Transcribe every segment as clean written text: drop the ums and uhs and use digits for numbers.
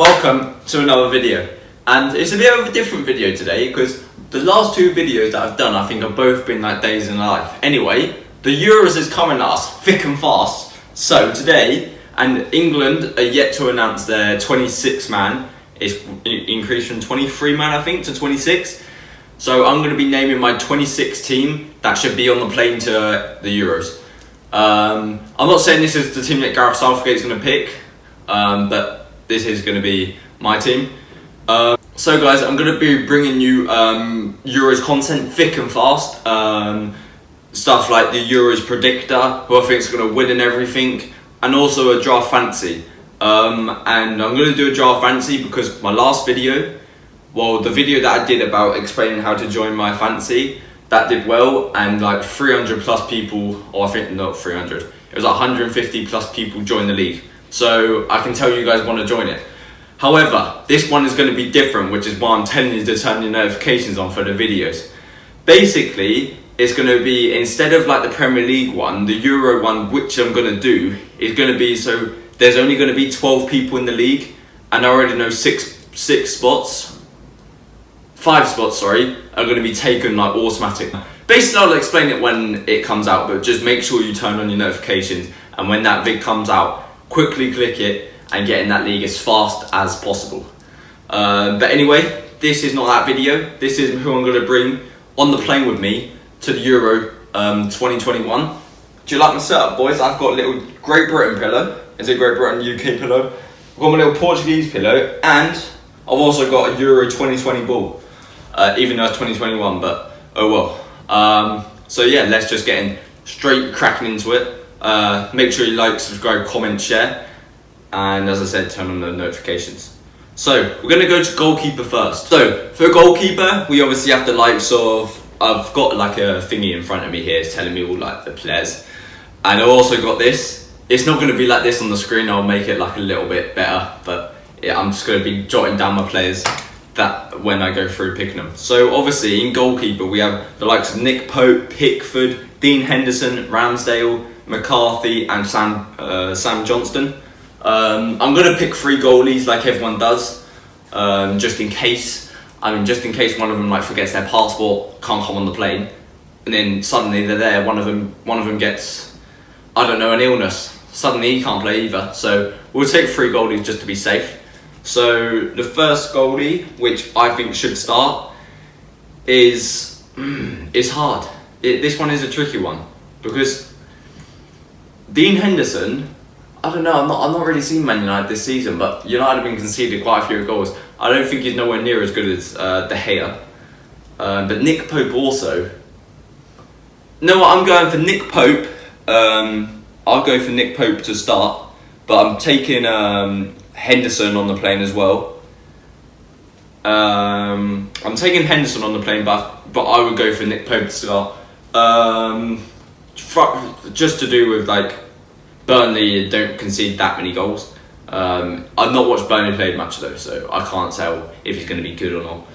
welcome to another video. And it's a bit of a different video today because the last two videos that I've done I think have both been like days in life. Anyway, the Euros is coming at us thick and fast. So today, and England are yet to announce their 26 man. It's increased from 23 man I think to 26. So I'm going to be naming my 26 team that should be on the plane to the Euros. I'm not saying this is the team that Gareth Southgate's going to pick, but this is going to be my team. So guys, I'm going to be bringing you Euros content thick and fast. Stuff like the Euros predictor, who I think is going to win and everything, and also a draft fancy. And I'm going to do a draft fancy because my last video, well, the video that I did about explaining how to join my fancy, that did well, and like 300 plus people, or I think not 300, it was 150 plus people joined the league. So I can tell you guys want to join it. However, this one is going to be different, which is why I'm telling you to turn your notifications on for the videos. Basically, it's going to be, instead of like the Premier League one, the Euro one, which I'm going to do, is going to be, so there's only going to be 12 people in the league, and I already know 5 spots, sorry, are going to be taken like automatic. Basically, I'll explain it when it comes out, but just make sure you turn on your notifications, and when that vid comes out, quickly click it and get in that league as fast as possible. But anyway, this is not that video. This is who I'm going to bring on the plane with me to the Euro 2021. Do you like my setup, boys? I've got a little Great Britain pillow. Is it Great Britain UK pillow? I've got my little Portuguese pillow, and I've also got a Euro 2020 ball. Even though it's 2021, but oh well. So yeah, let's just get in straight cracking into it. Make sure you like, subscribe, comment, share, and as I said, turn on the notifications. So we're gonna go to goalkeeper first. So for goalkeeper, we obviously have the likes of, I've got like a thingy in front of me here, it's telling me all like the players, and I've also got this. It's not gonna be like this on the screen. I'll make it like a little bit better, but yeah, I'm just gonna be jotting down my players that when I go through picking them. So obviously in goalkeeper we have the likes of Nick Pope, Pickford, Dean Henderson, Ramsdale, McCarthy, and Sam Johnston. I'm gonna pick 3 goalies like everyone does, just in case. Just in case one of them like forgets their passport, can't come on the plane, and then suddenly they're there. One of them gets, I don't know, an illness. Suddenly he can't play either. So we'll take 3 goalies just to be safe. So the first goalie, which I think should start, is hard. This one is a tricky one because Dean Henderson, I don't know, I'm not really seen Man United this season, but United have been conceded quite a few goals. I don't think he's nowhere near as good as De Gea. But Nick Pope also. No, I'm going for Nick Pope. I'll go for Nick Pope to start, but I'm taking Henderson on the plane as well. I'm taking Henderson on the plane, but I would go for Nick Pope to start. Just to do with like Burnley don't concede that many goals. I've not watched Burnley play much though, so I can't tell if he's going to be good or not.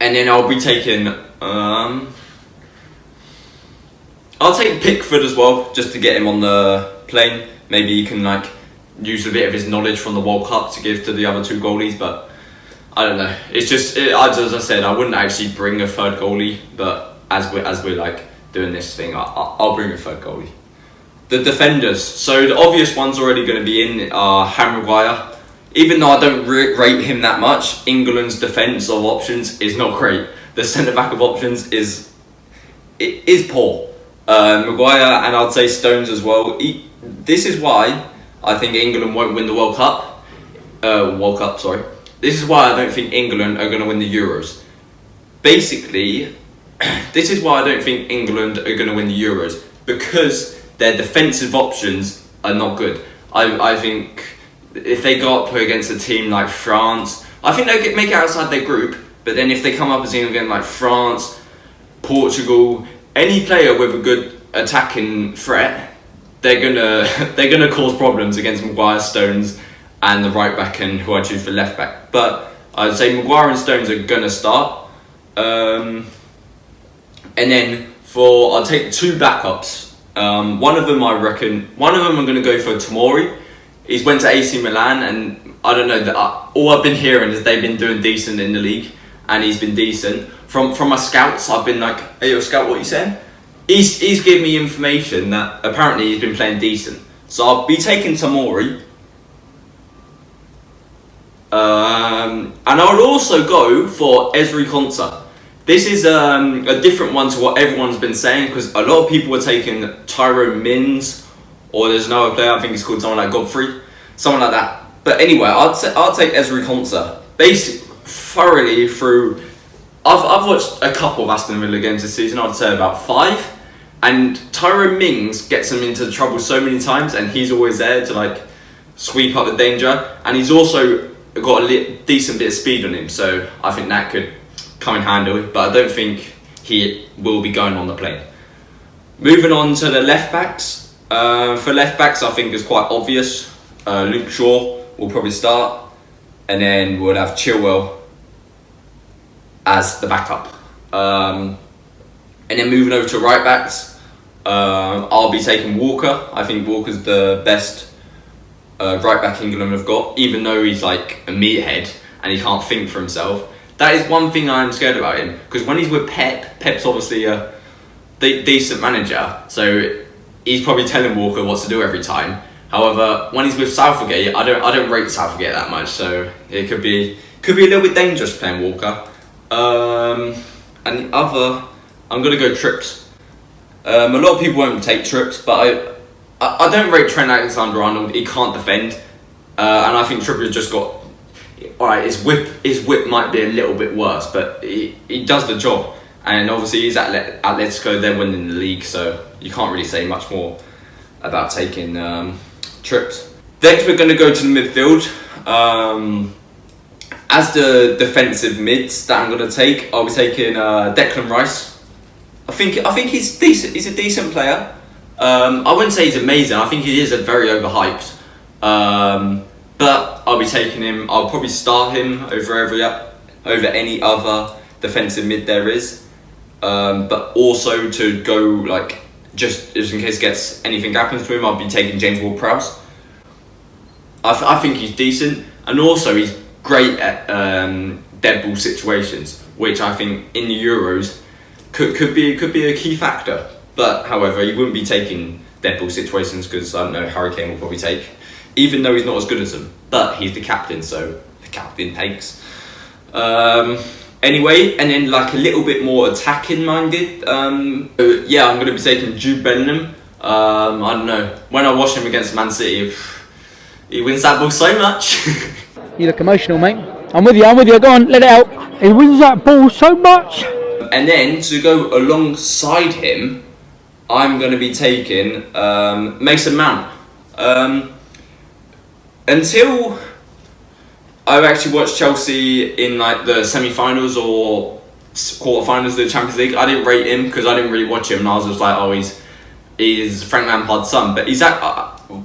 And then I'll be taking I'll take Pickford as well, just to get him on the plane. Maybe he can like use a bit of his knowledge from the World Cup to give to the other 2 goalies, but I don't know. It's just, as I said, I wouldn't actually bring a 3rd goalie, but as we're like doing this thing, I'll bring a 3rd goalie. The defenders. So the obvious ones already going to be in are Harry Maguire. Even though I don't rate him that much, England's defence of options is not great. The centre back of options is poor. Maguire, and I'd say Stones as well. This is why I think England won't win the World Cup. This is why I don't think England are going to win the Euros. Basically, this is why I don't think England are going to win the Euros, because their defensive options are not good. I think if they go up against a team like France, I think they'll make it outside their group, but then if they come up against like France, Portugal, any player with a good attacking threat, they're gonna cause problems against Maguire, Stones, and the right back, and who I choose for left back. But I'd say Maguire and Stones are gonna start, and then I'll take 2 backups. One of them I'm gonna go for Tomori, He's went to AC Milan, and I don't know, all I've been hearing is they've been doing decent in the league, and he's been decent. From my scouts, I've been like, hey, yo, scout, what are you saying? He's giving me information that apparently he's been playing decent. So I'll be taking Tomori. And I'll also go for Ezri Konsa. This is a different one to what everyone's been saying, because a lot of people were taking Tyrone Mings, or there's another player, I think it's called someone like Godfrey, someone like that. But anyway, I'll take Ezri Konsa. Basically, thoroughly through, I've watched a couple of Aston Villa games this season, I'd say about 5. And Tyrone Mings gets him into trouble so many times, and he's always there to like sweep up the danger. And he's also got a decent bit of speed on him, so I think that could come in handy. But I don't think he will be going on the plane. Moving on to the left backs. For left backs, I think it's quite obvious. Luke Shaw will probably start, and then we'll have Chilwell as the backup. And then moving over to right backs, I'll be taking Walker. I think Walker's the best right back England have got, even though he's like a meathead and he can't think for himself. That is one thing I'm scared about him, because when he's with Pep's obviously a decent manager, so he's probably telling Walker what to do every time. However, when he's with Southgate, I don't rate Southgate that much, so it could be a little bit dangerous playing Walker. And the other, I'm gonna go Trips. A lot of people won't take Trips, but I don't rate Trent Alexander-Arnold. He can't defend, and I think Trippier's just got. Alright, his whip might be a little bit worse, but he does the job. And obviously he's at Atletico, they're winning the league, so you can't really say much more about taking Trips. Next, we're going to go to the midfield. As the defensive mids that I'm going to take, I'll be taking Declan Rice. I think he's decent. He's a decent player. I wouldn't say he's amazing. I think he is very overhyped. But I'll be taking him. I'll probably start him over any other defensive mid there is. But also to go like just in case anything happens to him, I'll be taking James Ward-Prowse. I think he's decent, and also he's great at dead ball situations, which I think in the Euros could be a key factor. But however, he wouldn't be taking dead ball situations because I don't know, Harry Kane will probably take, even though he's not as good as them. But he's the captain, so the captain takes. Anyway, and then like a little bit more attacking minded. Yeah, I'm going to be taking Jude Bellingham. I don't know, when I watch him against Man City, he wins that ball so much. You look emotional, mate. I'm with you, go on, let it out. He wins that ball so much. And then to go alongside him, I'm going to be taking Mason Mount. Until I've actually watched Chelsea in like the semi-finals or quarter-finals of the Champions League, I didn't rate him because I didn't really watch him, and I was just like, oh, he's Frank Lampard's son. But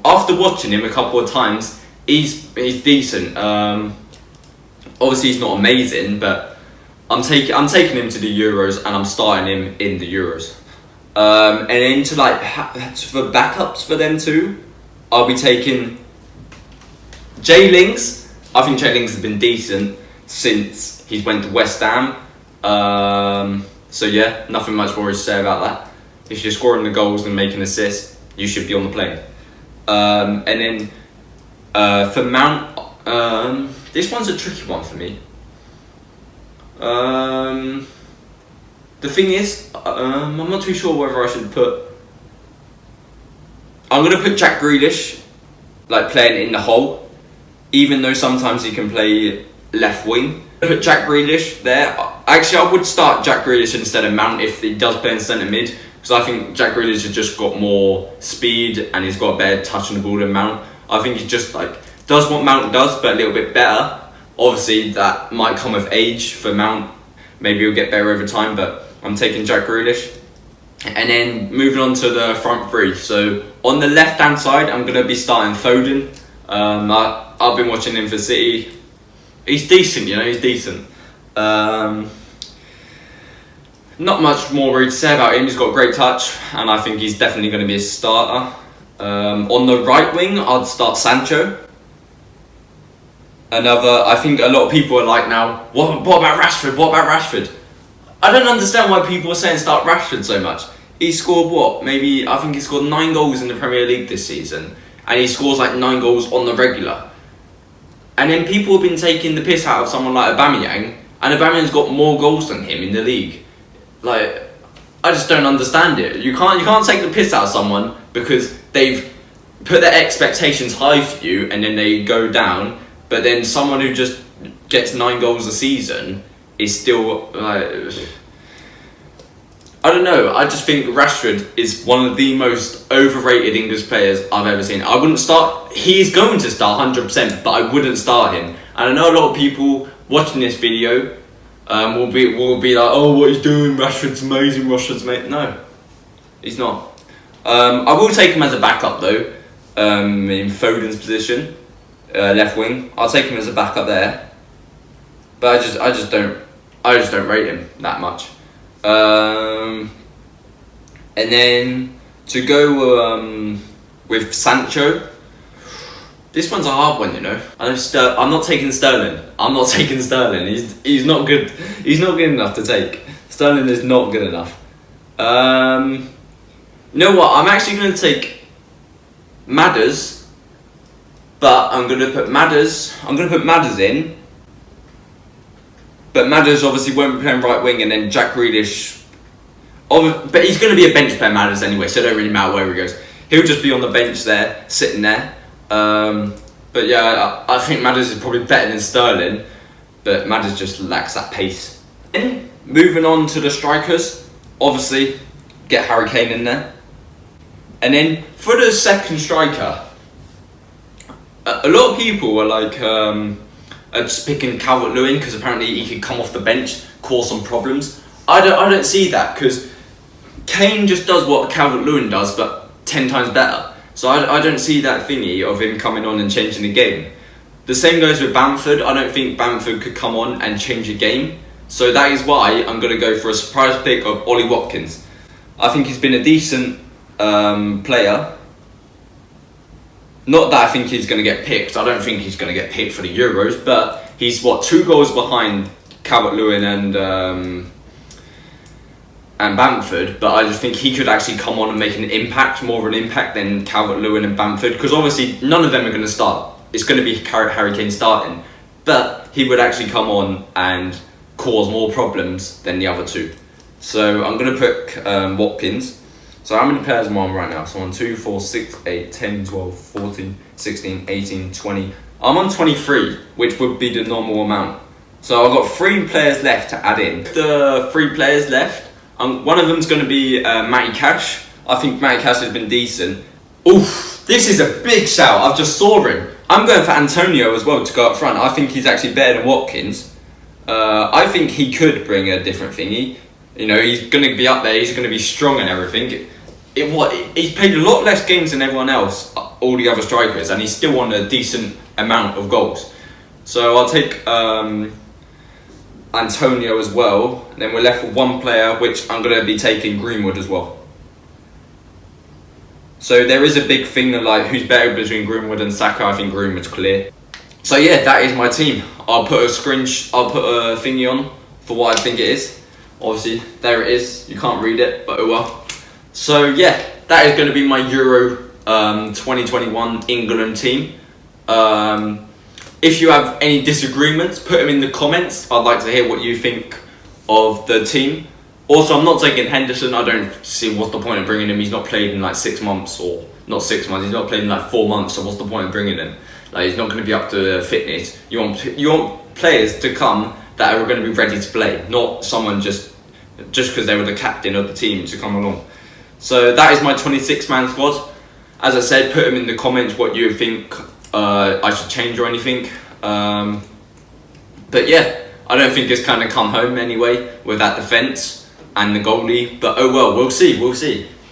after watching him a couple of times, he's decent. Obviously he's not amazing, but I'm taking him to the Euros, and I'm starting him in the Euros. And then to like for backups for them too, I'll be taking Jay Lings. I think Jay Lings has been decent since he's went to West Ham. So yeah, nothing much more to say about that. If you're scoring the goals and making assists, you should be on the plane. And then for Mount, this one's a tricky one for me. The thing is, I'm not too sure whether I should put. I'm gonna put Jack Grealish, like playing in the hole, even though sometimes he can play left wing. Put Jack Grealish there. Actually, I would start Jack Grealish instead of Mount if he does play in centre mid, because I think Jack Grealish has just got more speed and he's got a better touch on the ball than Mount. I think he just like does what Mount does, but a little bit better. Obviously, that might come with age for Mount. Maybe he'll get better over time, but I'm taking Jack Grealish. And then moving on to the front three. So on the left-hand side, I'm going to be starting Foden. I've been watching him for City. He's decent, he's decent. Not much more really to say about him. He's got a great touch, and I think he's definitely going to be a starter. On the right wing, I'd start Sancho. I think a lot of people are like now, what about Rashford? What about Rashford? I don't understand why people are saying start Rashford so much. He scored I think he scored 9 goals in the Premier League this season. And he scores like 9 goals on the regular. And then people have been taking the piss out of someone like Aubameyang. And Aubameyang's got more goals than him in the league. Like, I just don't understand it. You can't take the piss out of someone because they've put their expectations high for you and then they go down. But then someone who just gets 9 goals a season is still like, I don't know. I just think Rashford is one of the most overrated English players I've ever seen. I wouldn't start. He's going to start 100%, but I wouldn't start him. And I know a lot of people watching this video will be like, oh, what he's doing? Rashford's amazing. Rashford's amazing. No, he's not. I will take him as a backup though, in Foden's position. Left wing, I'll take him as a backup there, but I just don't rate him that much. And then to go with Sancho, this one's a hard one, you know. I'm not taking Sterling. He's not good. He's not good enough to take. Sterling is not good enough. You know what? I'm actually going to take Madders. But I'm going to put Madders in. But Madders obviously won't be playing right wing, and then Jack Grealish. But he's going to be a bench player, Madders, anyway, so it don't really matter where he goes. He'll just be on the bench there, sitting there. But yeah, I think Madders is probably better than Sterling. But Madders just lacks that pace. And moving on to the strikers, obviously, get Harry Kane in there. And then for the second striker, a lot of people are like just picking Calvert-Lewin because apparently he could come off the bench, cause some problems. I don't see that because Kane just does what Calvert-Lewin does, but 10 times better. So I don't see that thingy of him coming on and changing the game. The same goes with Bamford. I don't think Bamford could come on and change a game. So that is why I'm going to go for a surprise pick of Ollie Watkins. I think he's been a decent player. Not that I think he's going to get picked. I don't think he's going to get picked for the Euros, but he's 2 goals behind Calvert-Lewin and Bamford. But I just think he could actually come on and make an impact, more of an impact than Calvert-Lewin and Bamford, because obviously none of them are going to start. It's going to be Harry Kane starting, but he would actually come on and cause more problems than the other 2. So I'm going to pick Watkins. So how many players am I on right now? So I'm on 2, 4, 6, 8, 10, 12, 14, 16, 18, 20. I'm on 23, which would be the normal amount. So I've got 3 players left to add in. The 3 players left, one of them's going to be Matty Cash. I think Matty Cash has been decent. Oof, this is a big shout. I've just saw him. I'm going for Antonio as well to go up front. I think he's actually better than Watkins. I think he could bring a different thingy. You know, he's going to be up there, he's going to be strong and everything. He's played a lot less games than everyone else, all the other strikers, and he's still won a decent amount of goals. So I'll take Antonio as well. And then we're left with 1 player, which I'm going to be taking Greenwood as well. So there is a big thing that, like, who's better between Greenwood and Saka. I think Greenwood's clear. So yeah, that is my team. I'll put a thingy on for what I think it is. Obviously, there it is. You can't read it, but oh well. So yeah, that is going to be my Euro 2021 England team. If you have any disagreements, put them in the comments. I'd like to hear what you think of the team. Also, I'm not taking Henderson. I don't see what's the point of bringing him. He's not played in like 6 months, or not 6 months. He's not played in like 4 months. So what's the point of bringing him? Like, he's not going to be up to fitness. You want players to come that are going to be ready to play, not someone just because they were the captain of the team to come along. So that is my 26-man squad. As I said, put them in the comments what you think I should change or anything. But yeah, I don't think it's kind of come home anyway with that defence and the goalie. But oh well, we'll see.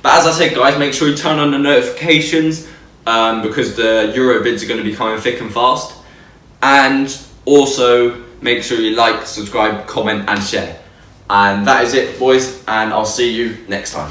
But as I said, guys, make sure you turn on the notifications because the Euro bids are going to be coming thick and fast. And also make sure you like, subscribe, comment and share. And that is it, boys, and I'll see you next time.